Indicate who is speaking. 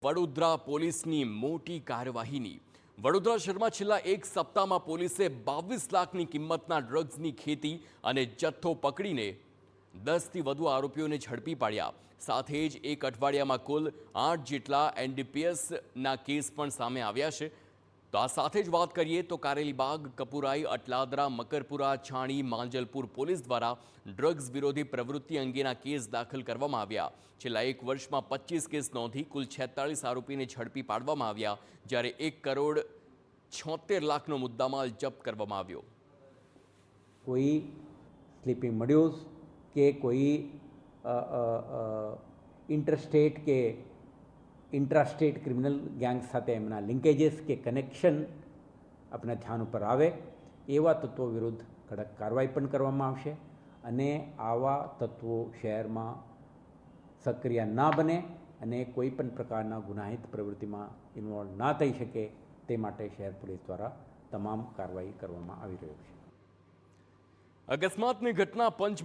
Speaker 1: વડોદરા પોલીસની મોટી કાર્યવાહીની વડોદરા શહેરમાં છેલ્લા એક સપ્તાહમાં પોલીસે 22 લાખની કિંમતના ડ્રગ્સની ખેતી અને જથ્થો પકડીને 10થી વધુ આરોપીઓને ઝડપી પાડ્યા. સાથે જ એક અઠવાડિયામાં કુલ 8 જેટલા એનડીપીએસના કેસ પણ સામે આવ્યા છે. તો આ સાથે જ વાત કરીએ તો કારેલીબાગ, કપુરાઈ, અટલાદરા, મકરપુરા, છાણી, માંજલપુર પોલીસ દ્વારા ડ્રગ્સ વિરોધી પ્રવૃત્તિ અંગેના કેસ દાખલ કરવામાં આવ્યા. છેલ્લા એક વર્ષમાં 25 કેસ નોંધી કુલ 46 આરોપીને ઝડપી પાડવામાં આવ્યા, જ્યારે 1 કરોડ 76 લાખનો મુદ્દામાલ જપ્ત કરવામાં આવ્યો.
Speaker 2: કોઈ સ્લીપિંગ મોડ્યુલ્સ કે કોઈ ઇન્ટરસ્ટેટ કે ઇન્ટ્રાસ્ટેટ ક્રિમિનલ ગેંગ સાથે એમના લિંકેજીસ કે કનેક્શન આપણા ધ્યાન ઉપર આવે એવા તત્વો વિરુદ્ધ કડક કાર્યવાહી પણ કરવામાં આવશે અને આવા તત્વો શહેરમાં સક્રિય ના બને અને કોઈ પણ પ્રકારના ગુનાહિત પ્રવૃત્તિમાં ઇન્વોલ્વ ના થઈ શકે તે માટે શહેર પોલીસ દ્વારા તમામ કાર્યવાહી કરવામાં આવી રહ્યો છે.
Speaker 1: અકસ્માતની ઘટના પંચમહાલ